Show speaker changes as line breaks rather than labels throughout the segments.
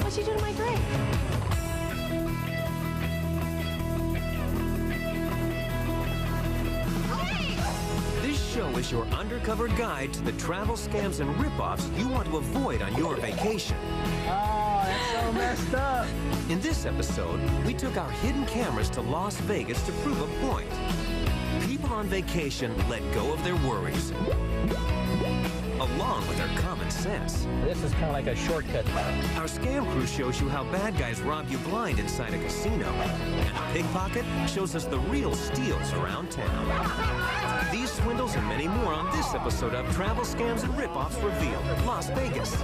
What'd you do to my drink?
This show is your undercover guide to the travel scams and ripoffs you want to avoid on your vacation.
Oh, that's so messed up.
In this episode, we took our hidden cameras to Las Vegas to prove a point. People on vacation let go of their worries, along with their common sense.
This is kind of like a shortcut.
Our scam crew shows you how bad guys rob you blind inside a casino. And our pickpocket shows us the real steals around town. These swindles and many more on this episode of Travel Scams and Ripoffs Revealed, Las Vegas.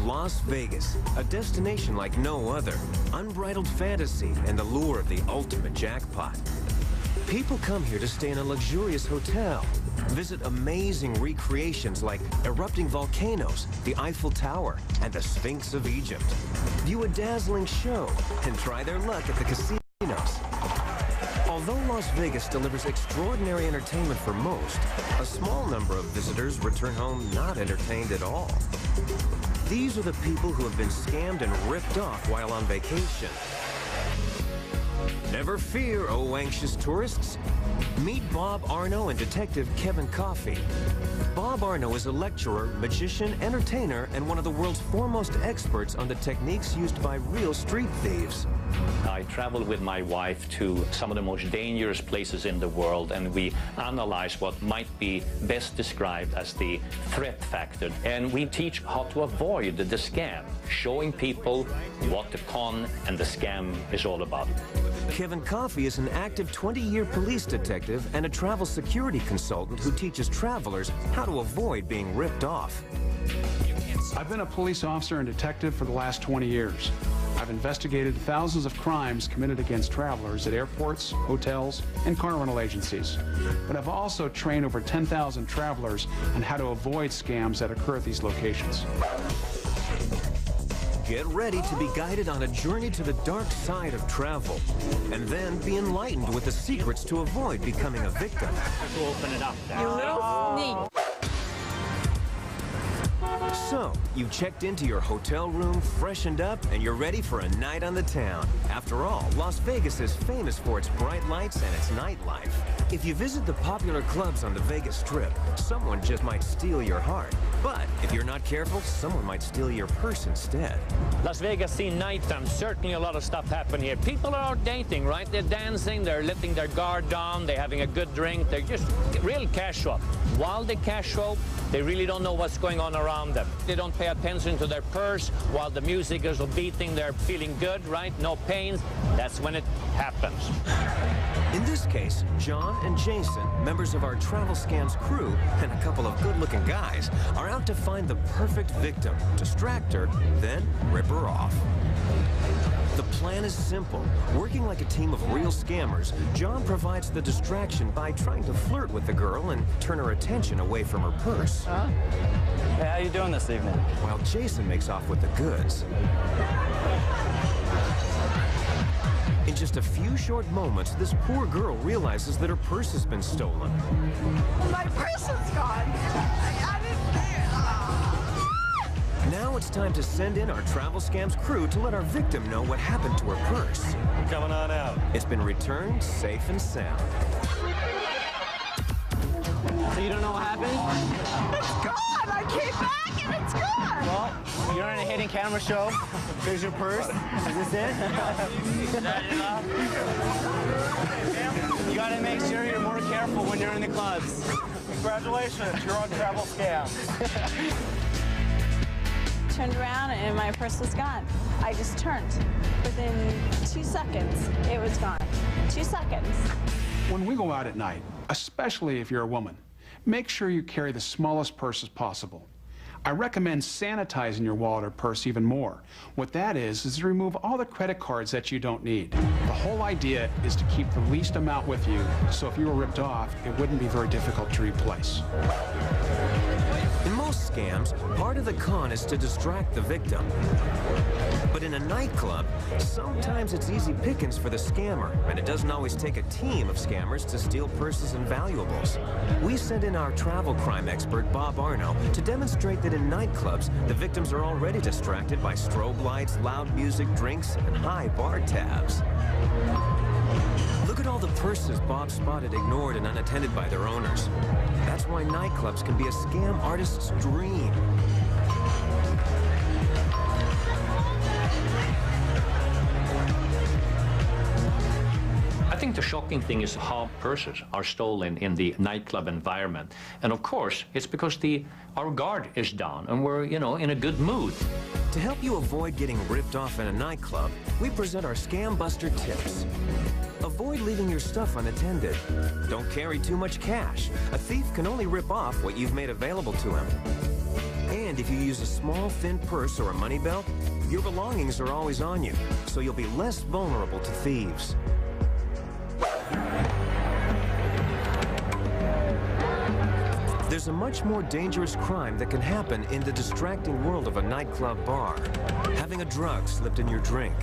Las Vegas, a destination like no other. Unbridled fantasy and the lure of the ultimate jackpot. People come here to stay in a luxurious hotel, visit amazing recreations like erupting volcanoes, the Eiffel Tower, and the Sphinx of Egypt. View a dazzling show and try their luck at the casinos. Although Las Vegas delivers extraordinary entertainment for most, a small number of visitors return home not entertained at all. These are the people who have been scammed and ripped off while on vacation. Never fear, oh anxious tourists. Meet Bob Arno and Detective Kevin Coffey. Bob Arno is a lecturer, magician, entertainer, and one of the world's foremost experts on the techniques used by real street thieves.
I traveled with my wife to some of the most dangerous places in the world, and we analyzed what might be best described as the threat factor. And we teach how to avoid the scam, showing people what the con and the scam is all about.
Kevin Coffey is an active 20-year police detective and a travel security consultant who teaches travelers how to avoid being ripped off.
I've been a police officer and detective for the last 20 years. I've investigated thousands of crimes committed against travelers at airports, hotels, and car rental agencies. But I've also trained over 10,000 travelers on how to avoid scams that occur at these locations.
Get ready to be guided on a journey to the dark side of travel, and then be enlightened with the secrets to avoid becoming a victim.
Open it up there.
You little sneak.
So, you've checked into your hotel room, freshened up, and you're ready for a night on the town. After all, Las Vegas is famous for its bright lights and its nightlife. If you visit the popular clubs on the Vegas Strip, someone just might steal your heart. But if you're not careful, someone might steal your purse instead.
Las Vegas scene nighttime, certainly a lot of stuff happen here. People are out dating, right? They're dancing, they're letting their guard down, they're having a good drink, they're just real casual. While they casual, they really don't know what's going on around them. They don't pay attention to their purse while the music is beating, they're feeling good, right? No pains. That's when it happens.
In this case, John and Jason, members of our Travel Scams crew, and a couple of good-looking guys, are out to find the perfect victim, distract her, then rip her off. The plan is simple. Working like a team of real scammers, John provides the distraction by trying to flirt with the girl and turn her attention away from her purse.
Huh? Hey, how you doing this evening?
While Jason makes off with the goods. In just a few short moments, this poor girl realizes that her purse has been stolen.
My purse is gone. I didn't...
Now it's time to send in our Travel Scams crew to let our victim know what happened to her purse.
Coming on out.
It's been returned safe and sound.
So you don't know what happened?
It's gone! I came back and it's gone!
Well, you're in a hidden camera show. Here's your purse. Is this it? You gotta make sure you're more careful when you're in the clubs.
Congratulations, you're on Travel Scams.
Turned around and my purse was gone. I just turned. Within 2 seconds, it was gone. 2 seconds.
When we go out at night, especially if you're a woman, make sure you carry the smallest purse as possible. I recommend sanitizing your wallet or purse even more. What that is to remove all the credit cards that you don't need. The whole idea is to keep the least amount with you, so if you were ripped off, it wouldn't be very difficult to replace.
In most most scams, part of the con is to distract the victim. But in a nightclub, sometimes it's easy pickings for the scammer, and it doesn't always take a team of scammers to steal purses and valuables. We sent in our travel crime expert, Bob Arno, to demonstrate that in nightclubs, the victims are already distracted by strobe lights, loud music, drinks, and high bar tabs. Look at all the purses Bob spotted ignored and unattended by their owners. That's why nightclubs can be a scam artist's dream.
I think the shocking thing is how purses are stolen in the nightclub environment. And of course, it's because our guard is down and we're, in a good mood.
To help you avoid getting ripped off in a nightclub, we present our Scam Buster tips. Avoid leaving your stuff unattended. Don't carry too much cash. A thief can only rip off what you've made available to him. And if you use a small, thin purse or a money belt, your belongings are always on you, so you'll be less vulnerable to thieves. There's a much more dangerous crime that can happen in the distracting world of a nightclub bar. Having a drug slipped in your drink.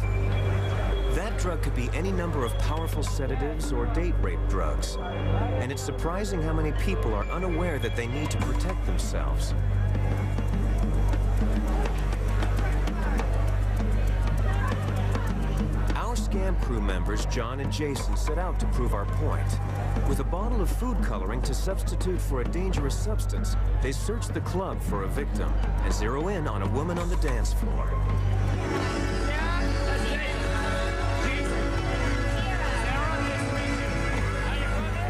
That drug could be any number of powerful sedatives or date rape drugs. And it's surprising how many people are unaware that they need to protect themselves. Our scam crew members, John and Jason, set out to prove our point. With a bottle of food coloring to substitute for a dangerous substance, they search the club for a victim and zero in on a woman on the dance floor.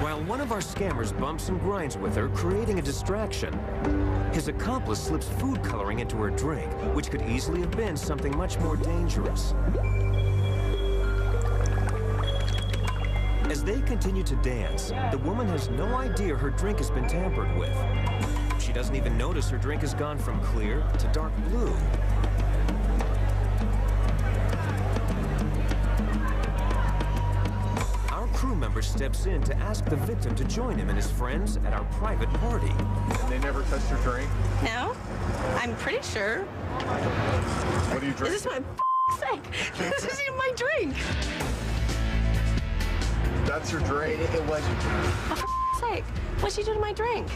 While one of our scammers bumps and grinds with her, creating a distraction, his accomplice slips food coloring into her drink, which could easily have been something much more dangerous. As they continue to dance, the woman has no idea her drink has been tampered with. She doesn't even notice her drink has gone from clear to dark blue. Our crew member steps in to ask the victim to join him and his friends at our private party.
And they never touched your drink?
No? I'm pretty sure.
What do you drink?
Is this my sake? This isn't my drink.
That's your drink. It was your drink.
For sake. What'd she do to my drink?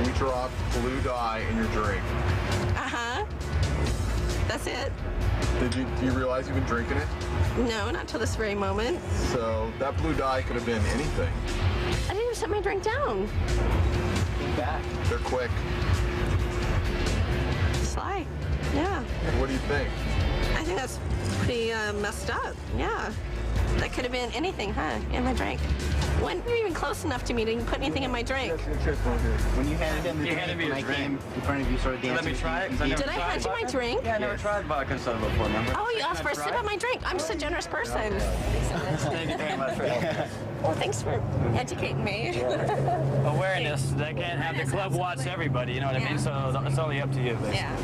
We dropped blue dye in your drink.
Uh-huh. That's it?
Do you realize you've been drinking it?
No, not till this very moment.
So that blue dye could have been anything.
I didn't even set my drink down.
Back. They're quick.
Sly. Yeah.
What do you think?
I think that's pretty messed up. Yeah. That could have been anything, huh? In my drink. When you're even close enough to me to put anything in my drink.
When you handed him the drink, when I came in front of you, sort of dancing.
Let me try it.
Did I hand you my drink?
Yeah, I never tried vodka soda before, remember?
Oh, you asked for a sip of my drink. I'm just a generous person.
Thank you very much for that.
Well, thanks for educating me.
Awareness. They can't have the club watch everybody, you know what I mean? So it's only up to you, basically.
Yeah.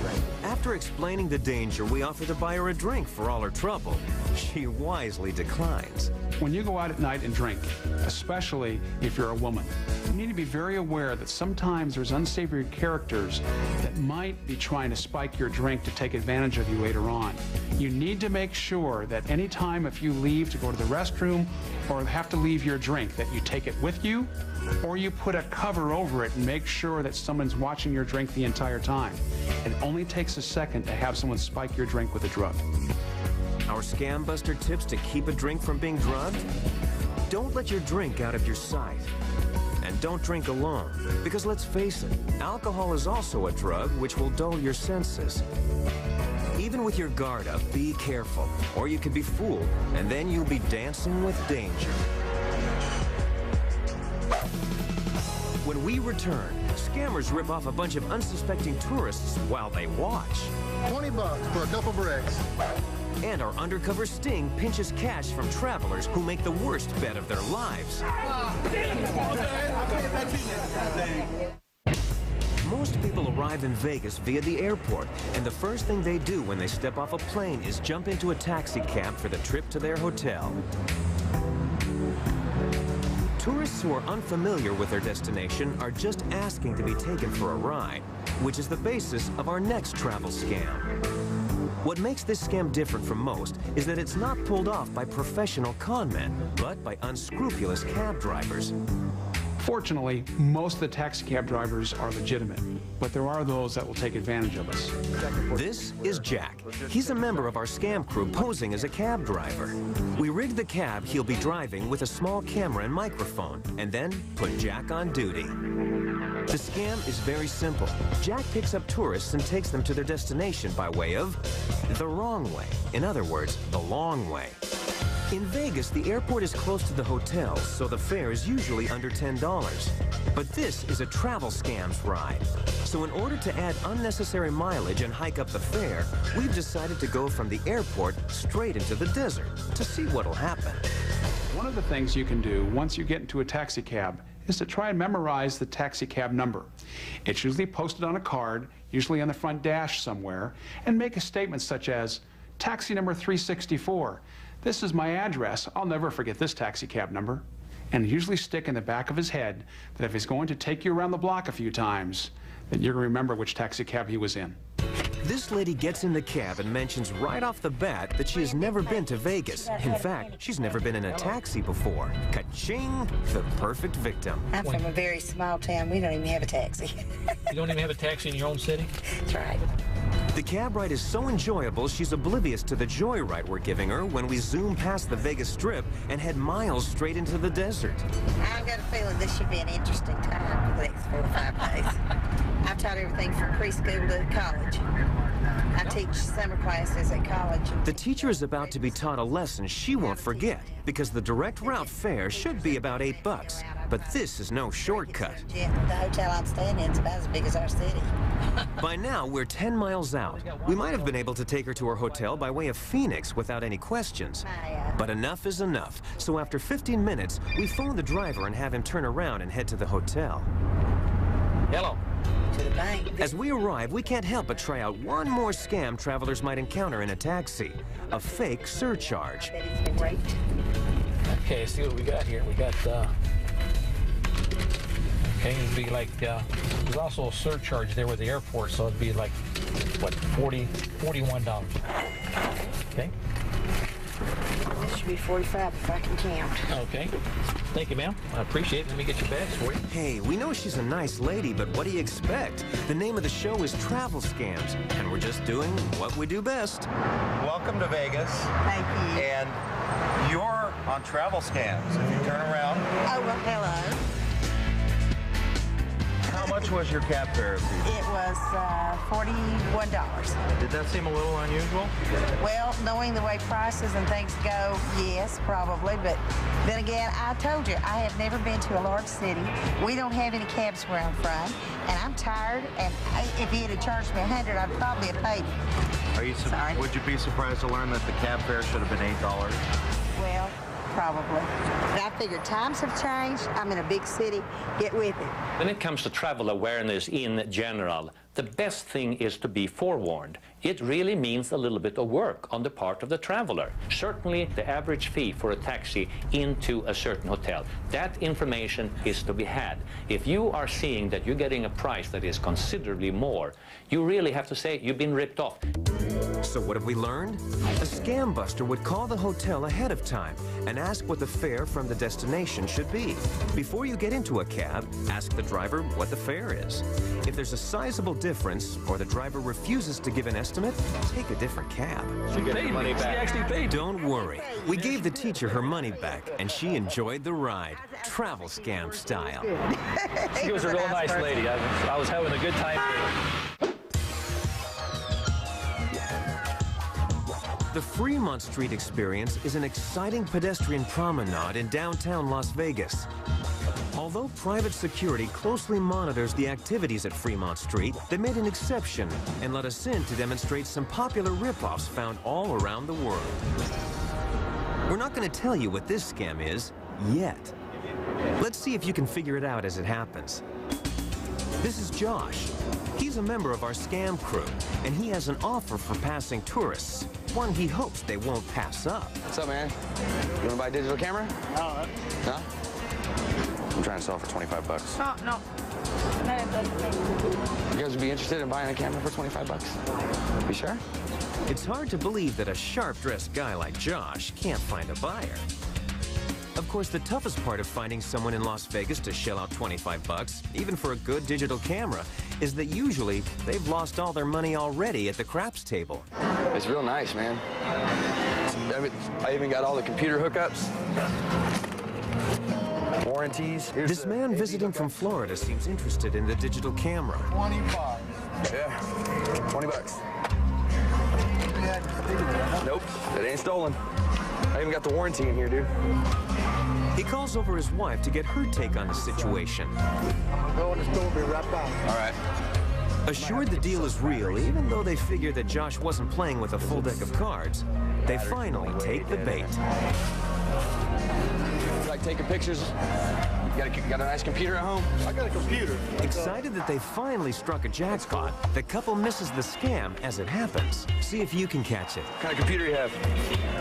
After explaining the danger, we offer to buy her a drink for all her trouble. She wisely declines.
When you go out at night and drink, especially if you're a woman, you need to be very aware that sometimes there's unsavory characters that might be trying to spike your drink to take advantage of you later on. You need to make sure that anytime if you leave to go to the restroom or have to leave your drink, that you take it with you or you put a cover over it and make sure that someone's watching your drink the entire time. It only takes a second to have someone spike your drink with a drug.
Our Scam Buster tips to keep a drink from being drugged? Don't let your drink out of your sight. And don't drink alone, because let's face it, alcohol is also a drug which will dull your senses. Even with your guard up, be careful, or you could be fooled, and then you'll be dancing with danger. When we return, scammers rip off a bunch of unsuspecting tourists while they watch.
$20 for a couple bricks.
And our undercover sting pinches cash from travelers who make the worst bet of their lives. Most people arrive in Vegas via the airport, and the first thing they do when they step off a plane is jump into a taxi cab for the trip to their hotel. Tourists who are unfamiliar with their destination are just asking to be taken for a ride. which is the basis of our next travel scam. What makes this scam different from most is that it's not pulled off by professional con men, but by unscrupulous cab drivers.
Fortunately, most of the taxi cab drivers are legitimate, but there are those that will take advantage of us.
This is Jack. He's a member of our scam crew posing as a cab driver. We rigged the cab he'll be driving with a small camera and microphone, and then put Jack on duty. The scam is very simple. Jack picks up tourists and takes them to their destination by way of the wrong way. In other words, the long way. In Vegas, the airport is close to the hotels, so the fare is usually under $10. But this is a travel scams ride. So in order to add unnecessary mileage and hike up the fare, we've decided to go from the airport straight into the desert to see what'll happen.
One of the things you can do once you get into a taxi cab is to try and memorize the taxi cab number. It's usually posted on a card, usually on the front dash somewhere, and make a statement such as, taxi number 364. This is my address. I'll never forget this taxi cab number. And usually stick in the back of his head that if he's going to take you around the block a few times, then you're going to remember which taxi cab he was in.
This lady gets in the cab and mentions right off the bat that she has never been to Vegas. In fact, she's never been in a taxi before. Ka-ching! The perfect victim.
I'm from a very small town. We don't even have a taxi.
You don't even have a taxi in your own city?
That's right.
The cab ride is so enjoyable, she's oblivious to the joyride we're giving her when we zoom past the Vegas Strip and head miles straight into the desert.
I've got a feeling this should be an interesting time for the next 4 or 5 days. I've taught everything from preschool to college. I teach summer classes at college.
The teacher is about to be taught a lesson she won't forget because the direct route fare should be about $8. But this is no shortcut.
The hotel I'm staying in is about as big as our city.
By now, we're 10 miles out. We might have been able to take her to her hotel by way of Phoenix without any questions. But enough is enough. So after 15 minutes, we phone the driver and have him turn around and head to the hotel.
Hello.
To the bank.
As we arrive, we can't help but try out one more scam travelers might encounter in a taxi. A fake surcharge.
It's great.
Okay, see what we got here. We got, okay, it'd be like, there's also a surcharge there with the airport, so it'd be like, what, $41. Okay.
This should be 45 if I can count.
Okay. Thank you, ma'am. I appreciate it. Let me get your bags for you.
Hey, we know she's a nice lady, but what do you expect? The name of the show is Travel Scams, and we're just doing what we do best.
Welcome to Vegas.
Thank you.
And you're on Travel Scams. If you turn around,
Oh, well, hello.
how much was your cab fare?
It was $41.
Did that seem a little unusual?
Well, knowing the way prices and things go, yes, probably. But then again, I told you, I have never been to a large city. We don't have any cabs where I'm from, and I'm tired. And if he had charged me $100, I'd probably have paid him.
Are you?
Sorry.
Would you be surprised to learn that the cab fare should have been $8?
Well, probably. But I figured times have changed. I'm in a big city. Get with it.
When it comes to travel awareness in general, the best thing is to be forewarned. It really means a little bit of work on the part of the traveler. Certainly the average fee for a taxi into a certain hotel, that information is to be had. If you are seeing that you're getting a price that is considerably more, you really have to say you've been ripped off.
So what have we learned? A scam buster would call the hotel ahead of time and ask what the fare from the destination should be. Before you get into a cab, ask the driver what the fare is. If there's a sizable difference or the driver refuses to give an estimate, take a different cab.
She paid money back. She actually paid.
Don't worry. We gave the teacher her money back, and she enjoyed the ride, travel scam style.
She was a real nice lady. I was having a good time with her.
The Fremont Street experience is an exciting pedestrian promenade in downtown Las Vegas. Although private security closely monitors the activities at Fremont Street, they made an exception and let us in to demonstrate some popular ripoffs found all around the world. We're not going to tell you what this scam is yet. Let's see if you can figure it out as it happens. This is Josh. He's a member of our scam crew, and he has an offer for passing tourists, one he hopes they won't pass up.
What's up, man? You want to buy a digital camera?
No.
No? I'm trying to sell it for 25 bucks.
Oh, no.
You guys would be interested in buying a camera for 25 bucks? You sure?
It's hard to believe that a sharp-dressed guy like Josh can't find a buyer. Of course, the toughest part of finding someone in Las Vegas to shell out 25 bucks, even for a good digital camera, is that usually they've lost all their money already at the craps table.
It's real nice, man. I even got all the computer hookups. Warranties.
This man visiting from Florida seems interested in the digital camera.
25.
Yeah, 20 bucks. Nope, it ain't stolen. I even got the warranty in here, dude.
He calls over his wife to get her take on the situation.
I'm gonna go in the store, be right back.
All right.
Assured the deal is real, even though they figured that Josh wasn't playing with a full deck of cards, they finally take the bait.
Like taking pictures. Got a nice computer at home?
I got a computer.
Excited that they finally struck a jackpot, the couple misses the scam as it happens. See if you can catch it.
What kind of computer you have?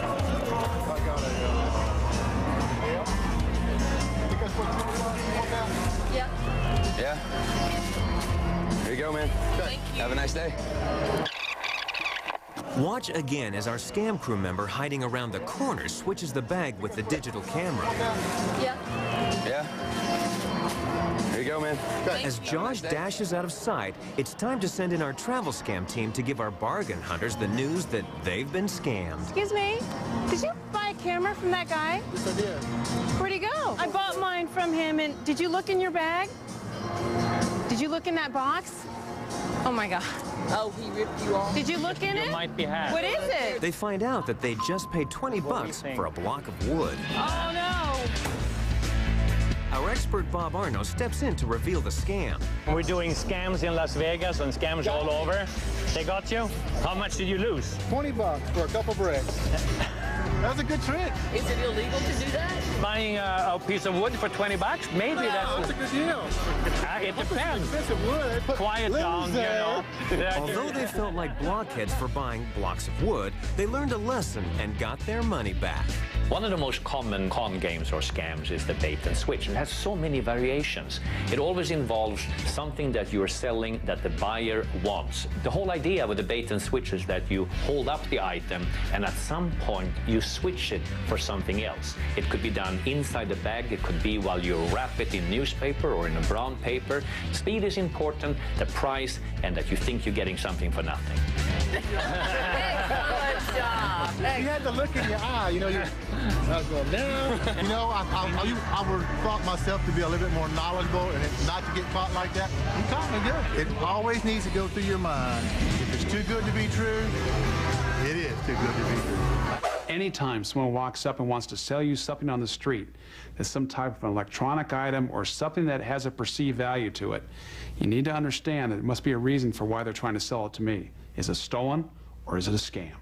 I got a, you guys put
Yeah. Here you go, man.
Thank
you. Have a nice day.
Watch again as our scam crew member hiding around the corner switches the bag with the digital camera.
Yeah. Here you go, man.
As Josh dashes out of sight, it's time to send in our travel scam team to give our bargain hunters the news that they've been scammed.
Excuse me, did you buy a camera from that guy?
Yes, I did.
Where'd he go? I bought mine from him, and did you look in your bag? Did you look in that box? Oh my God.
Oh, he ripped you off?
Did you look in it?
Might be half.
What is it?
They find out that they just paid 20 bucks for a block of wood.
Oh no.
Our expert Bob Arno steps in to reveal the scam.
We're doing scams in Las Vegas and scams all over. They got you? How much did you lose?
20 bucks for a couple bricks. That was a good trick.
Is it illegal to do that?
Buying a piece of wood for 20 bucks? Maybe
That's a good deal.
it depends.
Expensive wood. Put
Quiet down, you know.
Although they felt like blockheads for buying blocks of wood, they learned a lesson and got their money back.
One of the most common con games or scams is the bait and switch, and it has so many variations. It always involves something that you're selling that the buyer wants. The whole idea with the bait and switch is that you hold up the item and at some point you switch it for something else. It could be done inside the bag, it could be while you wrap it in newspaper or in a brown paper. Speed is important, the price, and that you think you're getting something for nothing.
Excellent job.
You had the look in your eye, you know. I was going down. You know, I would thought myself to be a little bit more knowledgeable and not to get caught like that. You caught me good. It always needs to go through your mind. If it's too good to be true, it is too good to be true.
Anytime someone walks up and wants to sell you something on the street that's some type of an electronic item or something that has a perceived value to it, you need to understand that there must be a reason for why they're trying to sell it to me. Is it stolen or is it a scam?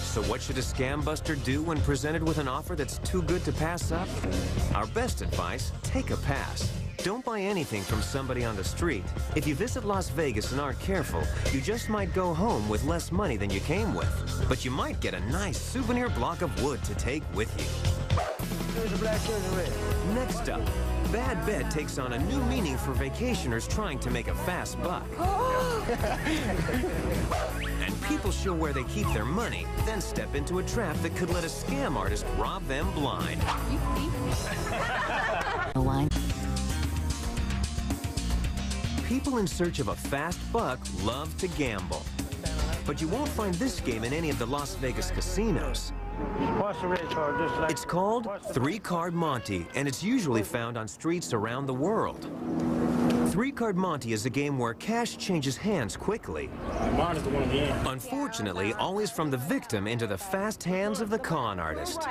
So what should a scam buster do when presented with an offer that's too good to pass up? Our best advice, take a pass. Don't buy anything from somebody on the street. If you visit Las Vegas and aren't careful, you just might go home with less money than you came with. But you might get a nice souvenir block of wood to take with you.
Here's a black, here's a red.
Next up, bad bet takes on a new meaning for vacationers trying to make a fast buck. And people show where they keep their money, then step into a trap that could let a scam artist rob them blind. People in search of a fast buck love to gamble. But you won't find this game in any of the Las Vegas casinos.
What's the red card? Just like
It's called 3-Card Monte, and it's usually found on streets around the world. 3-Card Monte is a game where cash changes hands quickly.
mine is the one at the end.
Unfortunately, always from the victim into the fast hands of the con artist.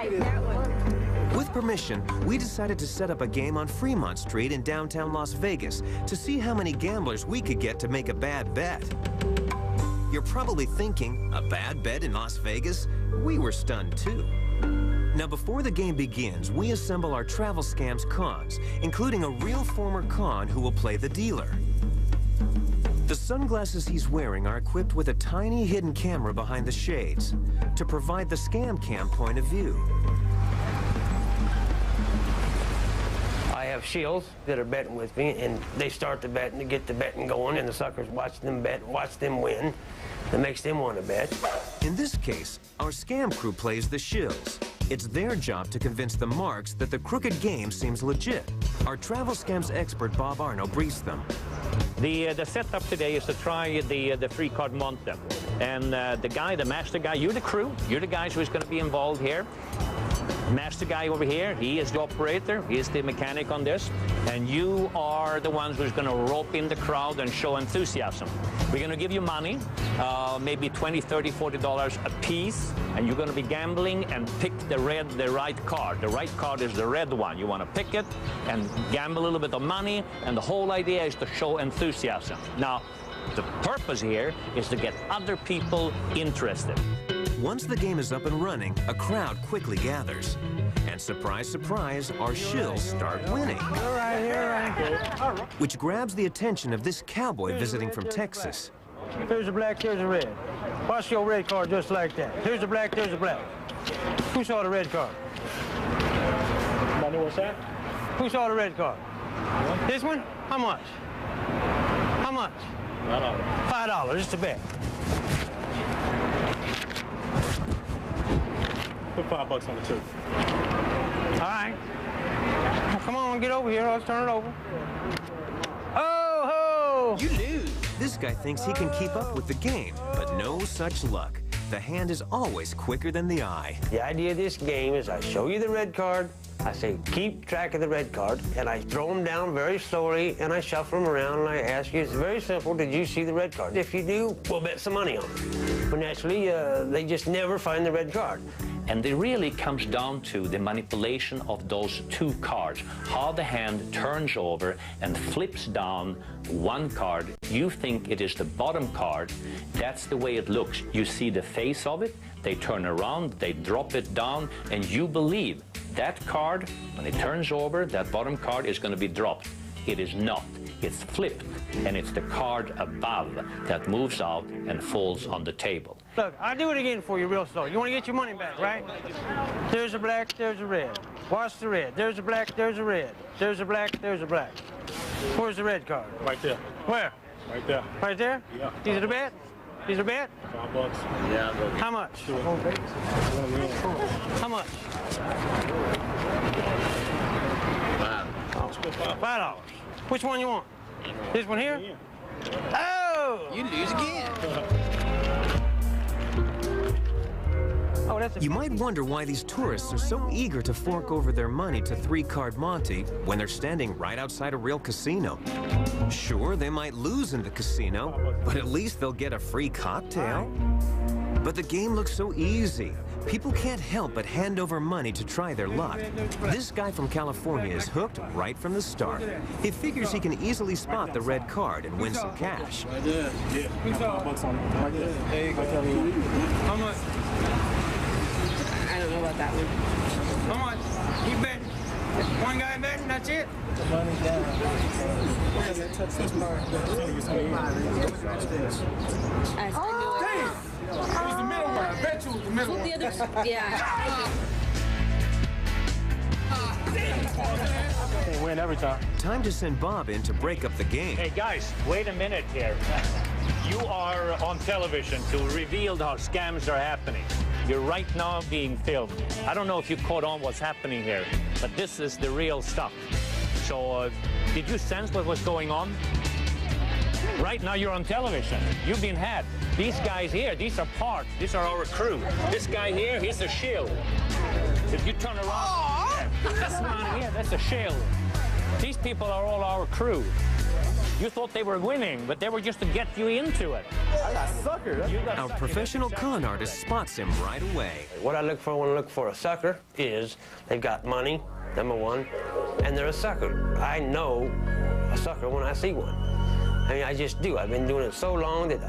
With permission, we decided to set up a game on Fremont Street in downtown Las Vegas to see how many gamblers we could get to make a bad bet. You're probably thinking, a bad bet in Las Vegas? We were stunned too. Now, before the game begins, we assemble our travel scams cons, including a real former con who will play the dealer. The sunglasses he's wearing are equipped with a tiny hidden camera behind the shades to provide the scam cam point of view.
I have shills that are betting with me, and they start the betting to get the betting going, and the suckers watch them bet, watch them win. That makes them want to bet.
In this case, our scam crew plays the shills. It's their job to convince the marks that the crooked game seems legit. Our travel scams expert, Bob Arno, briefs them.
The setup today is to try the three-card Monte. And the master guy, you're the crew. You're the guys who's going to be involved here. Master guy over here, he is the operator. He is the mechanic on this. And you are the ones who's going to rope in the crowd and show enthusiasm. We're going to give you money, maybe $20, $30, $40 a piece. And you're going to be gambling and pick the right card. The right card is the red one. You want to pick it and gamble a little bit of money. And the whole idea is to show enthusiasm. Now, the purpose here is to get other people interested.
Once the game is up and running, a crowd quickly gathers. And surprise, surprise, our shills start winning. Which grabs the attention of this cowboy visiting from Texas.
Here's a black, here's a red. Watch your red card just like that. Here's a black, there's a black. Who saw the red card? What's that? Who saw the red card? This one? How much? How much? $5. Just a bet. Put $5 on the two. All right. Well, come on, get over here. Let's turn it over. Oh, ho!
You lose. This guy thinks he can keep up with the game, but no such luck. The hand is always quicker than the eye.
The idea of this game is I show you the red card, I say keep track of the red card, and I throw them down very slowly, and I shuffle them around, and I ask you, it's very simple, did you see the red card? If you do, we'll bet some money on it. But naturally, they just never find the red card.
And it really comes down to the manipulation of those two cards, how the hand turns over and flips down one card. You think it is the bottom card. That's the way it looks. You see the face of it, they turn around, they drop it down, and you believe that card, when it turns over, that bottom card is going to be dropped. It is not. It's flipped, and it's the card above that moves out and falls on the table.
Look, I'll do it again for you real slow. You want to get your money back, right? There's a black, there's a red. Watch the red. There's a black, there's a red. There's a black, there's a black. Where's the red card?
Right there.
Where?
Right there.
Right there?
Yeah.
These are the bet? These are bet?
$5. Yeah, but
how much? How much? $5. Which one you want? This one here? Oh!
You lose again.
Oh, that's
You might wonder why these tourists are so eager to fork over their money to three-card Monte when they're standing right outside a real casino. Sure, they might lose in the casino, but at least they'll get a free cocktail. But the game looks so easy. People can't help but hand over money to try their luck. This guy from California is hooked right from the start. He figures he can easily spot the red card and win some cash.
right there. Yeah. $5 on it. Right there. There you go.
how much?
I don't know about that one.
How much? You bet. One guy betting, that's it?
The money down.
I
was the middle one. I bet you was the middle one.
The other, yeah.
They win every time.
Time to send Bob in to break up the game.
Hey guys, wait a minute here. You are on television to reveal how scams are happening. You're right now being filmed. I don't know if you caught on what's happening here, but this is the real stuff. So, did you sense what was going on? Right now you're on television. You've been had. These guys here, these are our crew. This guy here, he's a shill. If you turn around, this one here, that's a shill. These people are all our crew. You thought they were winning, but they were just to get you into it.
I got sucker.
Our professional con artist spots him right away.
What I look for when I look for a sucker is they've got money, number one, and they're a sucker. I know a sucker when I see one. I mean, I just do. I've been doing it so long that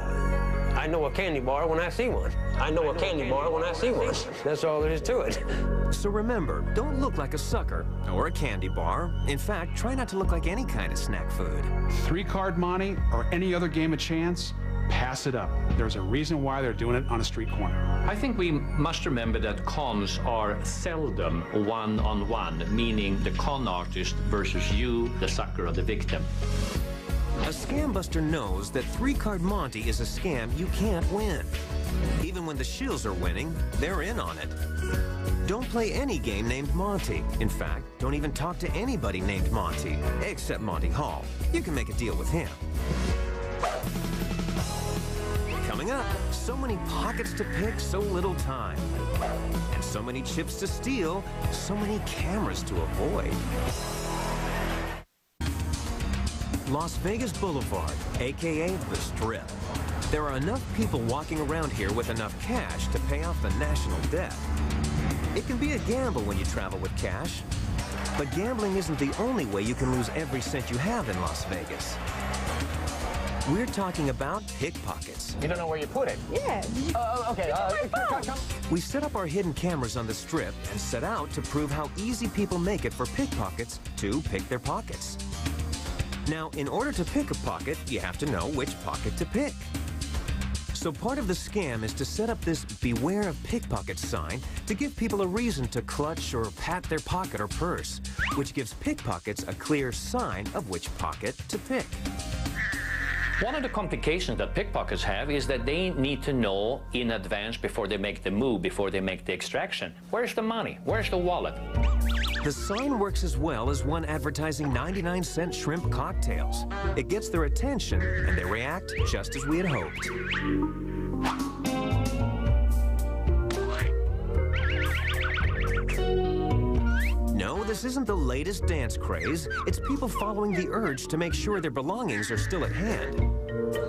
I know a candy bar when I see one. I know a candy bar when I see one. That's all there is to it.
So remember, don't look like a sucker or a candy bar. In fact, try not to look like any kind of snack food.
Three-card Monte or any other game of chance, pass it up. There's a reason why they're doing it on a street corner.
I think we must remember that cons are seldom one-on-one, meaning the con artist versus you, the sucker or the victim.
A scam buster knows that 3-card Monty is a scam you can't win. Even when the shills are winning, they're in on it. Don't play any game named Monty. In fact, don't even talk to anybody named Monty, except Monty Hall. You can make a deal with him. Coming up, so many pockets to pick, so little time. And so many chips to steal, so many cameras to avoid. Las Vegas Boulevard, aka the Strip. There are enough people walking around here with enough cash to pay off the national debt. It can be a gamble when you travel with cash, but gambling isn't the only way you can lose every cent you have in Las Vegas. We're talking about pickpockets.
You don't know where you put it?
Yeah.
Okay. Come.
We set up our hidden cameras on the Strip and set out to prove how easy people make it for pickpockets to pick their pockets. Now, in order to pick a pocket, you have to know which pocket to pick. So part of the scam is to set up this beware of pickpockets sign to give people a reason to clutch or pat their pocket or purse, which gives pickpockets a clear sign of which pocket to pick.
One of the complications that pickpockets have is that they need to know in advance before they make the move, before they make the extraction. Where's the money? Where's the wallet?
The sign works as well as one advertising 99-cent shrimp cocktails. It gets their attention, and they react just as we had hoped. No, this isn't the latest dance craze. It's people following the urge to make sure their belongings are still at hand.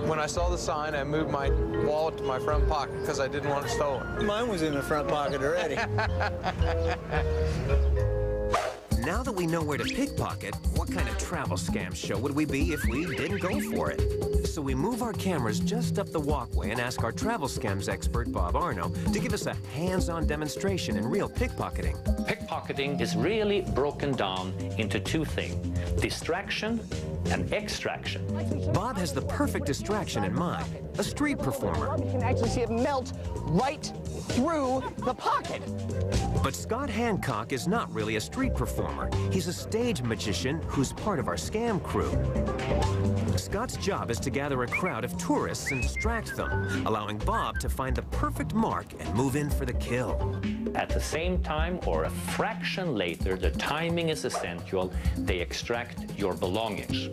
When I saw the sign, I moved my wallet to my front pocket because I didn't want it stolen.
Mine was in the front pocket already.
Now that we know where to pickpocket, what kind of travel scam show would we be if we didn't go for it? So we move our cameras just up the walkway and ask our travel scams expert, Bob Arno, to give us a hands-on demonstration in real pickpocketing.
Pickpocketing is really broken down into two things, distraction and extraction.
Bob has the perfect distraction in mind, a street performer.
You can actually see it melt right through the pocket.
But Scott Hancock is not really a street performer. He's a stage magician who's part of our scam crew. Scott's job is to gather a crowd of tourists and distract them, allowing Bob to find the perfect mark and move in for the kill.
At the same time, or a fraction later, the timing is essential. They extract your belongings.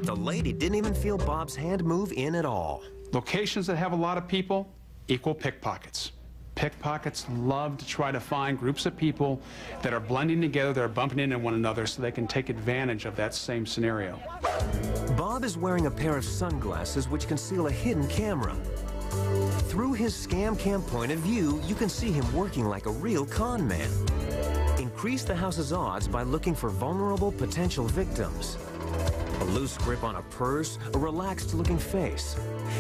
The lady didn't even feel Bob's hand move in at all.
Locations that have a lot of people equal pickpockets. Pickpockets love to try to find groups of people that are blending together, that are bumping into one another so they can take advantage of that same scenario.
Bob is wearing a pair of sunglasses which conceal a hidden camera. Through his scam cam point of view, you can see him working like a real con man. Increase the house's odds by looking for vulnerable potential victims. A loose grip on a purse, a relaxed-looking face.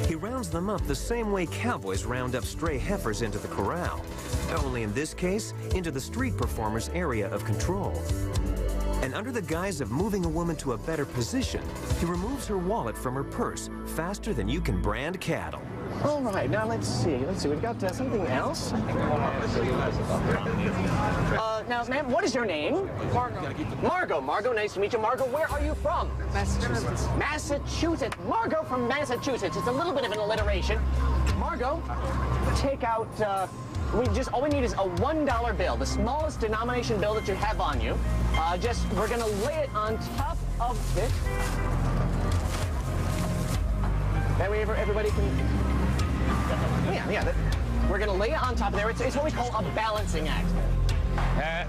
He rounds them up the same way cowboys round up stray heifers into the corral, only in this case, into the street performer's area of control. And under the guise of moving a woman to a better position, he removes her wallet from her purse faster than you can brand cattle.
All right, now let's see. We've got something else. Now, ma'am, what is your name? Margot. Margot, nice to meet you. Margot, where are you from?
Massachusetts.
Massachusetts. Margot from Massachusetts. It's a little bit of an alliteration. Margot, take out, all we need is a $1 bill, the smallest denomination bill that you have on you. We're gonna lay it on top of it. That way everybody can... We're going to lay it on top of there. It's what we call a balancing act.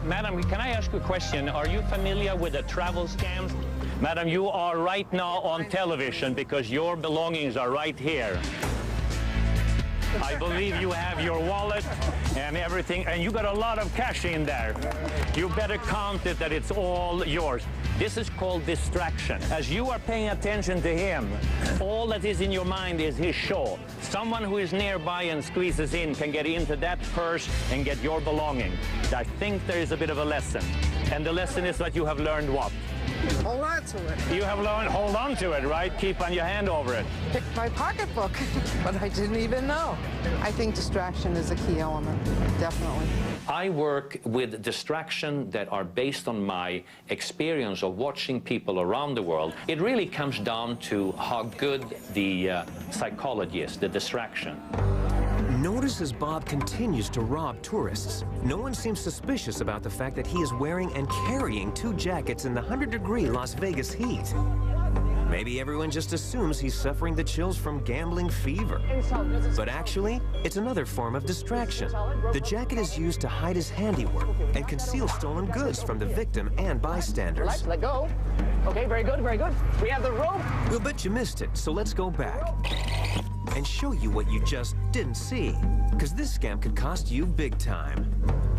Madam, can I ask you a question? Are you familiar with the travel scams? Madam, you are right now on television because your belongings are right here. I believe you have your wallet and everything, and you got a lot of cash in there. You better count it that it's all yours. This is called distraction. As you are paying attention to him, all that is in your mind is his show. Someone who is nearby and squeezes in can get into that purse and get your belonging. I think there is a bit of a lesson. And the lesson is that you have learned what?
Hold on to it.
You have learned, hold on to it, right? Keep on your hand over it.
Picked my pocketbook, but I didn't even know. I think distraction is a key element, definitely.
I work with distraction that are based on my experience of watching people around the world. It really comes down to how good the psychology is, the distraction.
Notice as Bob continues to rob tourists. No one seems suspicious about the fact that he is wearing and carrying 2 jackets in the 100-degree Las Vegas heat. Maybe everyone just assumes he's suffering the chills from gambling fever. But actually, it's another form of distraction. The jacket is used to hide his handiwork and conceal stolen goods from the victim and bystanders.
Let go. Okay, very good, very good. We have the rope.
We'll bet you missed it, so let's go back and show you what you just didn't see. Because this scam could cost you big time.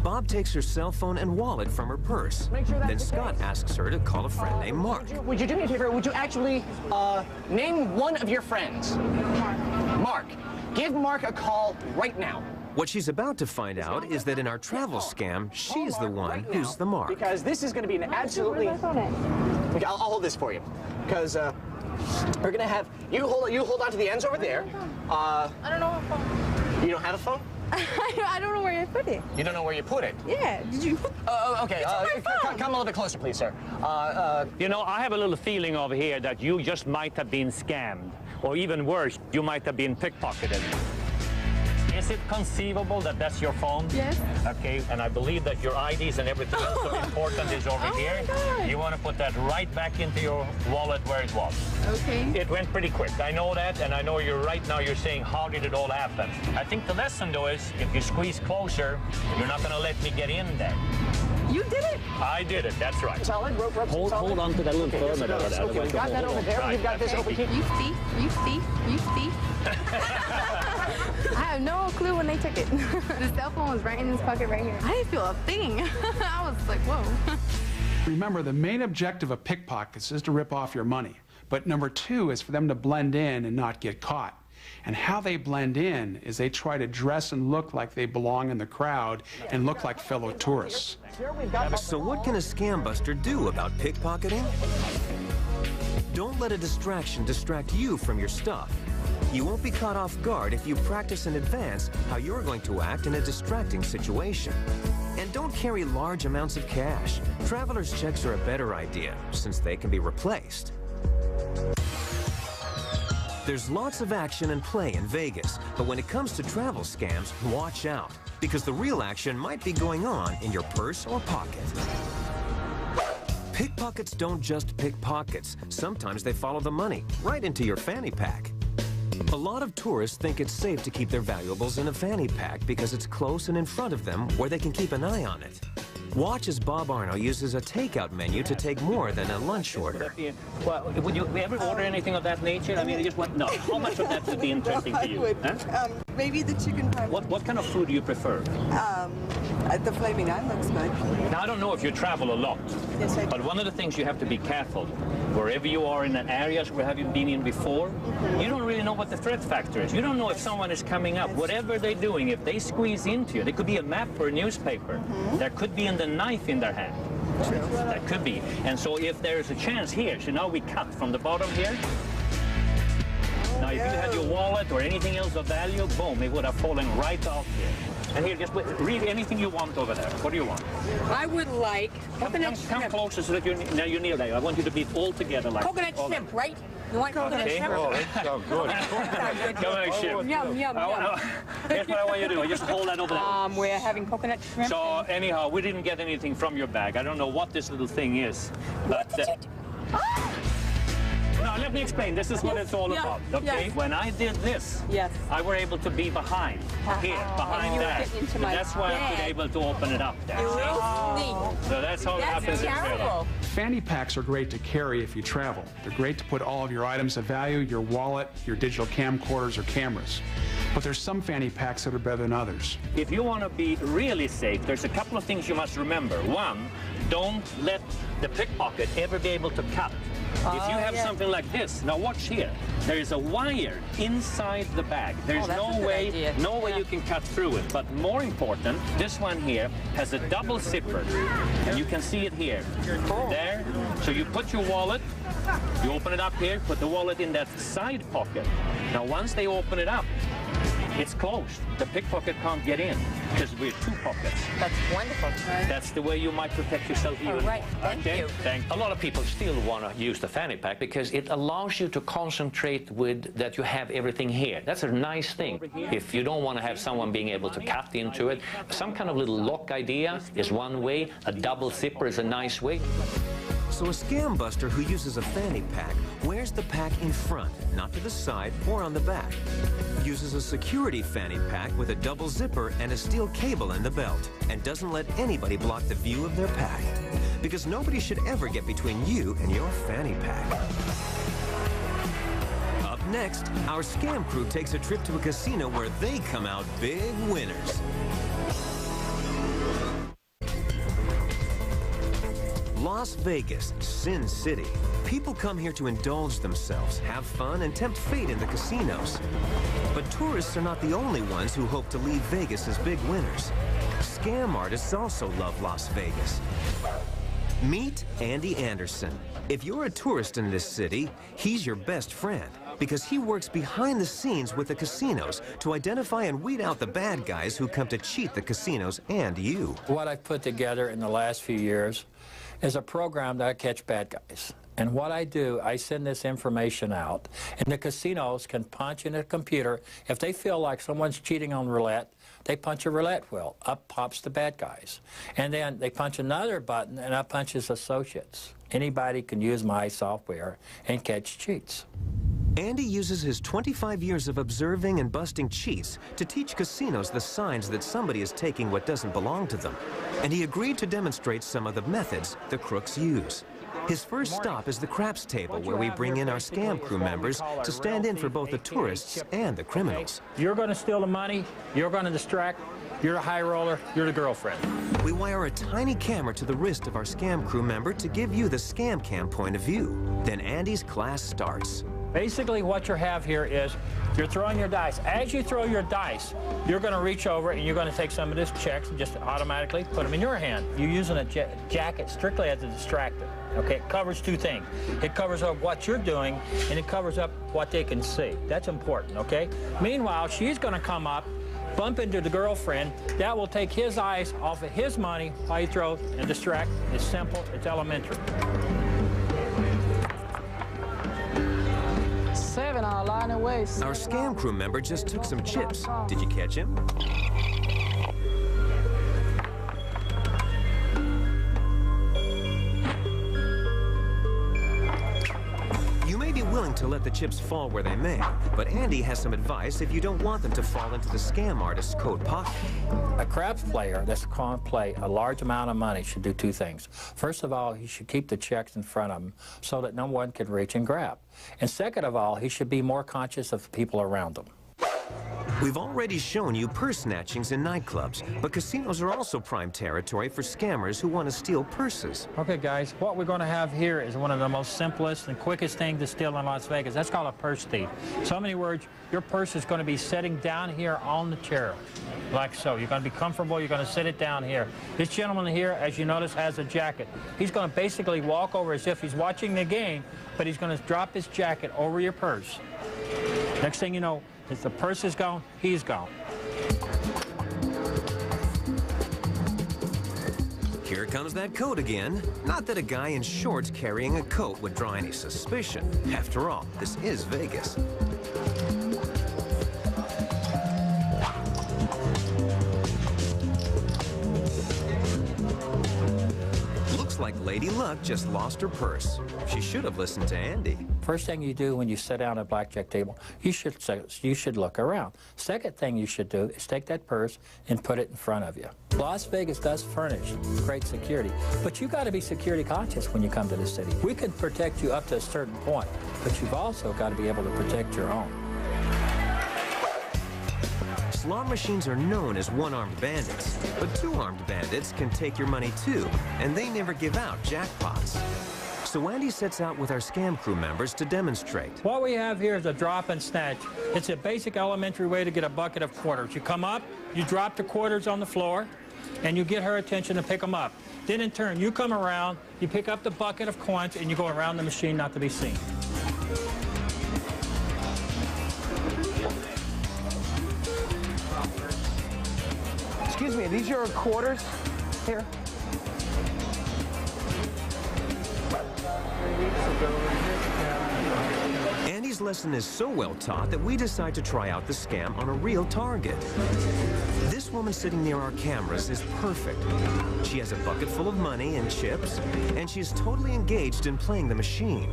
Bob takes her cell phone and wallet from her purse. Then Scott asks her to call a friend named Mark.
Would you do me a favor? Would you actually name one of your friends? Mark. Give Mark a call right now.
What she's about to find out is that in our travel scam, she's the one who's the Mark.
Because this is going to be an absolutely... Okay, I'll hold this for you. Because we're going to have... You hold on to the ends over there.
I don't know how phone.
You don't have a phone?
I don't know where you put it.
You don't know where you put it?
Yeah, did you?
Okay, come a little bit closer, please, sir.
You know, I have a little feeling over here that you just might have been scammed. Or even worse, you might have been pickpocketed. Is it conceivable that that's your phone?
Yes.
Okay, and I believe that your IDs and everything else so important is over here. You want to put that right back into your wallet where it was.
Okay.
It went pretty quick. I know that, and I know you're right now you're saying, how did it all happen? I think the lesson, though, is if you squeeze closer, you're not going to let me get in there.
You did it.
I did it, that's right.
Solid, rope,
Hold on to that little permit over there.
Okay, we've got that over there. We've got this over here.
You thief, you thief, you thief. I have no clue when they took it. The cell phone was right in his pocket right here. I didn't feel a thing. I was like, whoa.
Remember, the main objective of pickpockets is to rip off your money. But number 2 is for them to blend in and not get caught. And how they blend in is they try to dress and look like they belong in the crowd and look like fellow tourists.
So what can a scam buster do about pickpocketing? Don't let a distraction distract you from your stuff. You won't be caught off guard if you practice in advance how you're going to act in a distracting situation. And don't carry large amounts of cash. Traveler's checks are a better idea, since they can be replaced. There's lots of action and play in Vegas, but when it comes to travel scams, watch out, because the real action might be going on in your purse or pocket. Pickpockets don't just pick pockets. Sometimes they follow the money right into your fanny pack. A lot of tourists think it's safe to keep their valuables in a fanny pack because it's close and in front of them where they can keep an eye on it. Watch as Bob Arno uses a takeout menu to take more than a lunch order.
Well, would you ever order anything of that nature? I mean, I just want no. How much of that would be interesting to you? Huh?
Maybe the chicken pie.
What kind of food do you prefer?
The flaming onion looks good.
Now, I don't know if you travel a lot,
yes, I do.
But one of the things you have to be careful, wherever you are in areas where have you been in before, you don't really know what the threat factor is. You don't know if someone is coming up. Whatever they're doing, if they squeeze into you, there could be a map or a newspaper. There could be the knife in their hand.
True.
That could be. And so if there's a chance here, so now we cut from the bottom here. Now, if you had your wallet or anything else of value, boom, it would have fallen right off here. And here, just read anything you want over there. What do you want?
I would like coconut shrimp.
Come closer so that you kneel there. I want you to be all together like
coconut shrimp, right? You want coconut shrimp?
Oh, that sounds good. Coconut shrimp.
Yum, yum, yum.
Here's what I want you to do. Just hold that over there.
We're having coconut shrimp.
So, anyhow, we didn't get anything from your bag. I don't know what this little thing is. But, no, let me explain. This is what it's all about, okay? Yes. When I did this, I were able to be behind, here, behind that. And that's why I've been able to open it up there. So that's how it happens in Australia.
Fanny packs are great to carry if you travel. They're great to put all of your items of value, your wallet, your digital camcorders or cameras. But there's some fanny packs that are better than others.
If you want to be really safe, there's a couple of things you must remember. One, don't let the pickpocket ever be able to cut If you have something like this, now watch here. There is a wire inside the bag. There's no way you can cut through it. But more important, this one here has a double zipper. And you can see it here. There. So you put your wallet, you open it up here, put the wallet in that side pocket. Now once they open it up, it's closed. The pickpocket can't get in because we're two pockets.
That's wonderful.
That's the way you might protect yourself even more.
Right, thank you.
A lot of people still want to use the fanny pack because it allows you to concentrate with that you have everything here. That's a nice thing. If you don't want to have someone being able to cut into it, some kind of little lock idea is one way. A double zipper is a nice way.
So a scam buster who uses a fanny pack wears the pack in front, not to the side or on the back. Uses a security fanny pack with a double zipper and a steel cable in the belt, and doesn't let anybody block the view of their pack. Because nobody should ever get between you and your fanny pack. Up next, our scam crew takes a trip to a casino where they come out big winners. Las Vegas, Sin City. People come here to indulge themselves, have fun, and tempt fate in the casinos. But tourists are not the only ones who hope to leave Vegas as big winners. Scam artists also love Las Vegas. Meet Andy Anderson. If you're a tourist in this city, he's your best friend because he works behind the scenes with the casinos to identify and weed out the bad guys who come to cheat the casinos and you.
What I've put together in the last few years is a program that I catch bad guys. And what I do, I send this information out, and the casinos can punch in a computer. If they feel like someone's cheating on roulette, they punch a roulette wheel. Up pops the bad guys. And then they punch another button, and up punches associates. Anybody can use my software and catch cheats.
Andy uses his 25 years of observing and busting cheats to teach casinos the signs that somebody is taking what doesn't belong to them. And he agreed to demonstrate some of the methods the crooks use. His first stop is the craps table, where we bring in our scam crew members to stand in for both the tourists and the criminals.
You're going to steal the money, you're going to distract, you're the high roller, you're the girlfriend.
We wire a tiny camera to the wrist of our scam crew member to give you the scam cam point of view. Then Andy's class starts.
Basically, what you have here is you're throwing your dice. As you throw your dice, you're going to reach over and you're going to take some of these checks and just automatically put them in your hand. You're using a jacket strictly as a distractor. Okay, it covers two things. It covers up what you're doing, and it covers up what they can see. That's important, okay? Meanwhile, she's going to come up, bump into the girlfriend. That will take his eyes off of his money while you throw and distract. It's simple. It's elementary.
Saving our line of waste.
Our scam crew member just took some chips. Did you catch him? You may be willing to let the chips fall where they may, but Andy has some advice if you don't want them to fall into the scam artist's coat pocket.
A craps player that's going to play a large amount of money should do two things. First of all, he should keep the checks in front of him so that no one can reach and grab. And second of all, he should be more conscious of the people around him.
We've already shown you purse snatchings in nightclubs, but casinos are also prime territory for scammers who want to steal purses.
Okay, guys, what we're going to have here is one of the most simplest and quickest things to steal in Las Vegas. That's called a purse thief. So many words, your purse is going to be sitting down here on the chair, like so. You're going to be comfortable. You're going to sit it down here. This gentleman here, as you notice, has a jacket. He's going to basically walk over as if he's watching the game, but he's going to drop his jacket over your purse. Next thing you know, if the purse is gone, he's gone.
Here comes that coat again. Not that a guy in shorts carrying a coat would draw any suspicion. After all, this is Vegas. Looks like Lady Luck just lost her purse. She should have listened to Andy.
First thing you do when you sit down at a blackjack table, you should look around. Second thing you should do is take that purse and put it in front of you. Las Vegas does furnish great security, but you've got to be security conscious when you come to the city. We can protect you up to a certain point, but you've also got to be able to protect your own.
Slot machines are known as one-armed bandits, but two-armed bandits can take your money too, and they never give out jackpots. So Andy sets out with our scam crew members to demonstrate.
What we have here is a drop and snatch. It's a basic elementary way to get a bucket of quarters. You come up, you drop the quarters on the floor, and you get her attention to pick them up. Then in turn, you come around, you pick up the bucket of coins, and you go around the machine not to be seen.
Excuse me, are these your quarters here?
Andy's lesson is so well taught that we decide to try out the scam on a real target. This woman sitting near our cameras is perfect. She has a bucket full of money and chips, and she is totally engaged in playing the machine.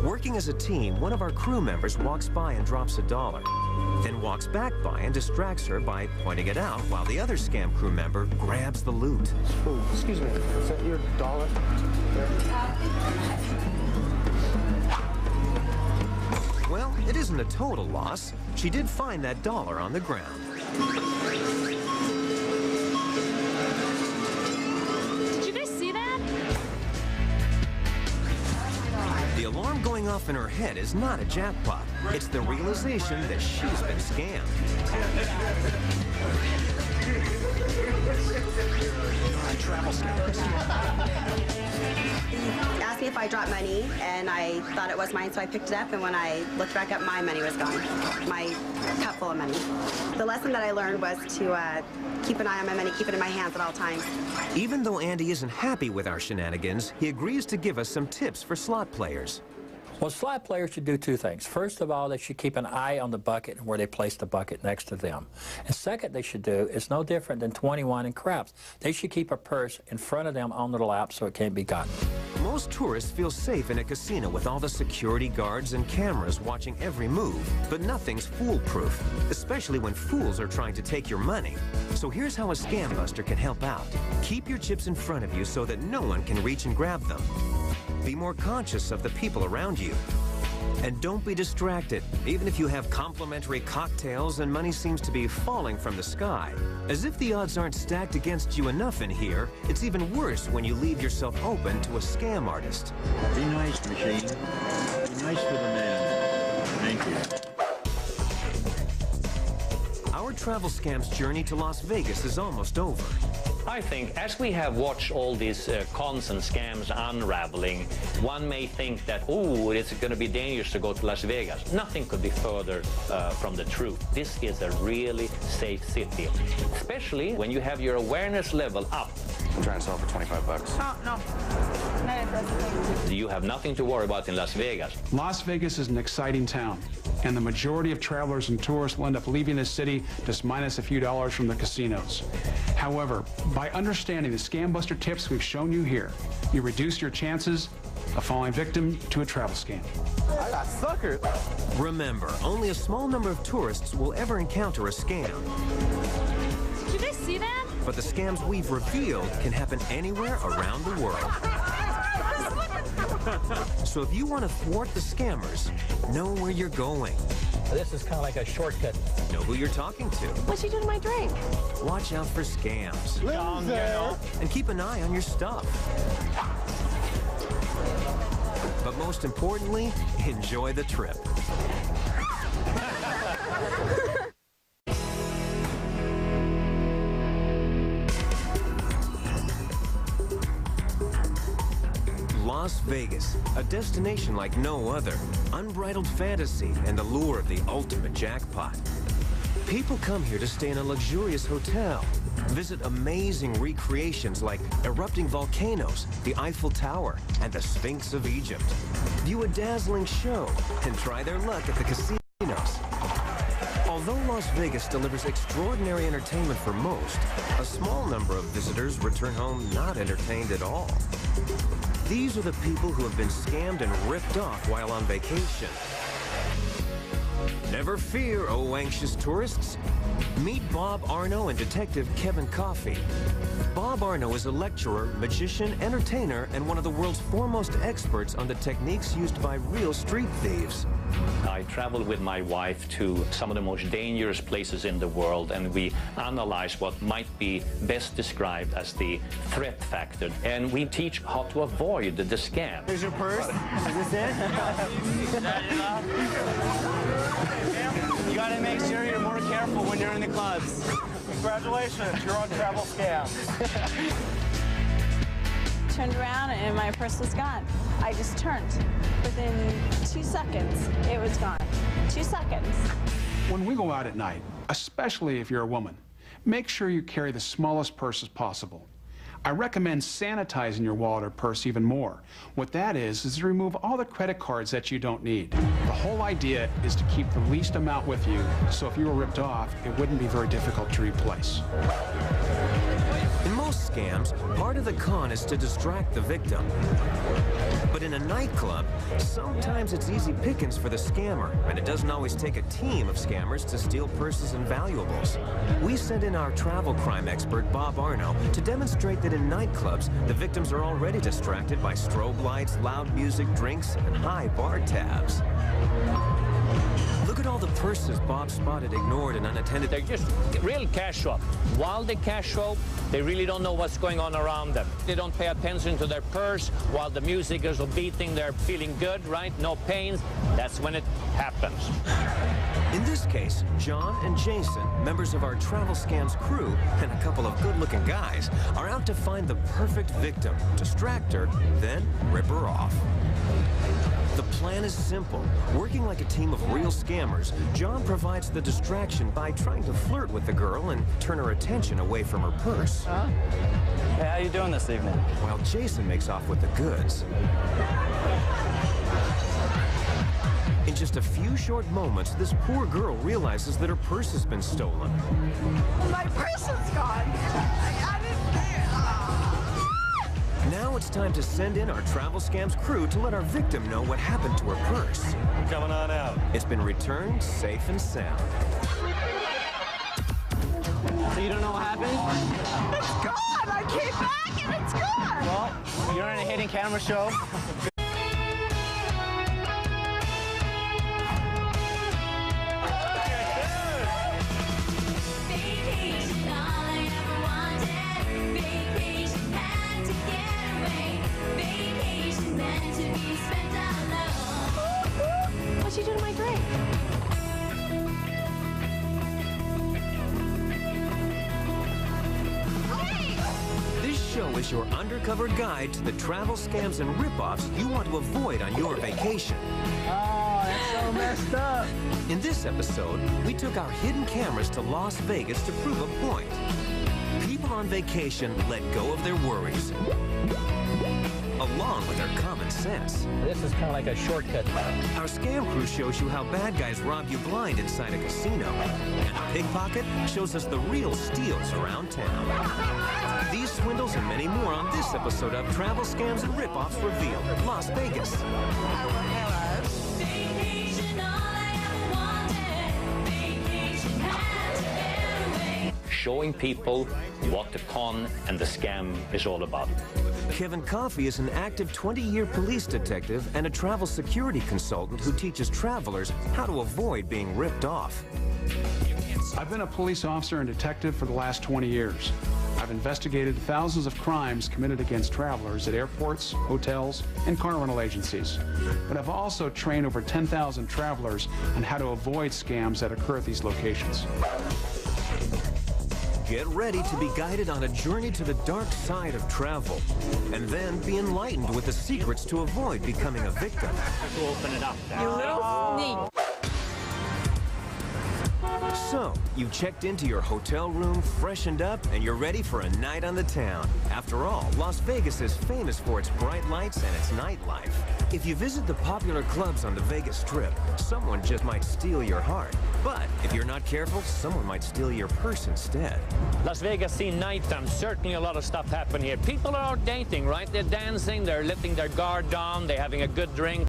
Working as a team, one of our crew members walks by and drops $1, then walks back by and distracts her by pointing it out while the other scam crew member grabs the loot.
Oh, excuse me, is that your $1?
Well, it isn't a total loss. She did find that $1 on the ground.
Did you guys see that?
The alarm going off in her head is not a jackpot. It's the realization that she's been scammed.
Travel scammers. He asked me if I dropped money, and I thought it was mine, so I picked it up, and when I looked back up, my money was gone. My cup full of money. The lesson that I learned was to keep an eye on my money, keep it in my hands at all times.
Even though Andy isn't happy with our shenanigans, he agrees to give us some tips for slot players.
Well, slot players should do two things. First of all, they should keep an eye on the bucket and where they place the bucket next to them. And second they should do is no different than 21 and craps. They should keep a purse in front of them on the lap so it can't be gotten.
Most tourists feel safe in a casino with all the security guards and cameras watching every move, but nothing's foolproof, especially when fools are trying to take your money. So here's how a scam buster can help out. Keep your chips in front of you so that no one can reach and grab them. Be more conscious of the people around you. And don't be distracted, even if you have complimentary cocktails and money seems to be falling from the sky. As if the odds aren't stacked against you enough in here, it's even worse when you leave yourself open to a scam artist.
Be nice, machine. Be nice to the man. Thank you.
Our travel scam's journey to Las Vegas is almost over.
I think as we have watched all these cons and scams unraveling, one may think that, oh, it's going to be dangerous to go to Las Vegas. Nothing could be further from the truth. This is a really safe city, especially when you have your awareness level up.
I'm trying to sell for $25.
Oh, no. No, it doesn't.
You have nothing to worry about in Las Vegas.
Las Vegas is an exciting town, and the majority of travelers and tourists will end up leaving the city just minus a few dollars from the casinos. However, by understanding the scam buster tips we've shown you here, you reduce your chances of falling victim to a travel scam.
I got suckered.
Remember, only a small number of tourists will ever encounter a scam.
Did you guys see that?
But the scams we've revealed can happen anywhere around the world. So if you want to thwart the scammers, know where you're going.
This is kind of like a shortcut.
Know who you're talking to.
What'd you do to my drink?
Watch out for scams. And keep an eye on your stuff. But most importantly, enjoy the trip. Las Vegas, a destination like no other. Unbridled fantasy and the lure of the ultimate jackpot. People come here to stay in a luxurious hotel, visit amazing recreations like erupting volcanoes, the Eiffel Tower, and the Sphinx of Egypt. View a dazzling show and try their luck at the casinos. Although Las Vegas delivers extraordinary entertainment for most, a small number of visitors return home not entertained at all. These are the people who have been scammed and ripped off while on vacation. Never fear, oh anxious tourists. Meet Bob Arno and Detective Kevin Coffey. Bob Arno is a lecturer, magician, entertainer, and one of the world's foremost experts on the techniques used by real street thieves.
I traveled with my wife to some of the most dangerous places in the world, and we analyzed what might be best described as the threat factor. And we teach how to avoid the scam.
Here's your purse. Is this it? You gotta make sure you're more careful when you're in the clubs.
Congratulations, you're on travel scams.
Turned around and my purse was gone. I just turned. Within 2 seconds, it was gone. 2 seconds.
When we go out at night, especially if you're a woman, make sure you carry the smallest purse as possible. I recommend sanitizing your wallet or purse even more. What that is to remove all the credit cards that you don't need. The whole idea is to keep the least amount with you, so if you were ripped off, it wouldn't be very difficult to replace.
In most scams, part of the con is to distract the victim. But in a nightclub, sometimes it's easy pickings for the scammer, and it doesn't always take a team of scammers to steal purses and valuables. We sent in our travel crime expert, Bob Arno, to demonstrate that in nightclubs, the victims are already distracted by strobe lights, loud music, drinks, and high bar tabs. Look at all the purses Bob spotted ignored and unattended.
They're just real casual. While they casual, they really don't know what's going on around them. They don't pay attention to their purse while the music is beating. They're feeling good, right? No pains. That's when it happens.
In this case, John and Jason, members of our travel scams crew, and a couple of good-looking guys, are out to find the perfect victim, distract her, then rip her off. The plan is simple. Working like a team of real scammers, John provides the distraction by trying to flirt with the girl and turn her attention away from her purse.
Huh? Hey, how you doing this evening?
While Jason makes off with the goods. In just a few short moments, this poor girl realizes that her purse has been stolen.
My purse is gone. I didn't.
Now it's time to send in our travel scams crew to let our victim know what happened to her purse.
Coming on out.
It's been returned safe and sound.
So you don't know what happened?
It's gone. I came back and it's gone.
Well, you're in a hidden camera show.
What'd you do to my drink?
This show is your undercover guide to the travel scams and ripoffs you want to avoid on your vacation.
Oh, that's so messed up.
In this episode, we took our hidden cameras to Las Vegas to prove a point. People on vacation let go of their worries, along with their common sense.
This is kind of like a shortcut.
Our scam crew shows you how bad guys rob you blind inside a casino. And our pickpocket shows us the real steals around town. These swindles and many more on this episode of Travel Scams and Ripoffs Revealed, Las Vegas.
Showing people what the con and the scam is all about.
Kevin Coffey is an active 20-year police detective and a travel security consultant who teaches travelers how to avoid being ripped off.
I've been a police officer and detective for the last 20 years. I've investigated thousands of crimes committed against travelers at airports, hotels, and car rental agencies. But I've also trained over 10,000 travelers on how to avoid scams that occur at these locations.
Get ready to be guided on a journey to the dark side of travel, and then be enlightened with the secrets to avoid becoming a victim.
To open it up.
You little sneak.
So, you've checked into your hotel room, freshened up, and you're ready for a night on the town. After all, Las Vegas is famous for its bright lights and its nightlife. If you visit the popular clubs on the Vegas Strip, someone just might steal your heart. But if you're not careful, someone might steal your purse instead.
Las Vegas scene nighttime, certainly a lot of stuff happen here. People are out dating, right? They're dancing, they're letting their guard down, they're having a good drink.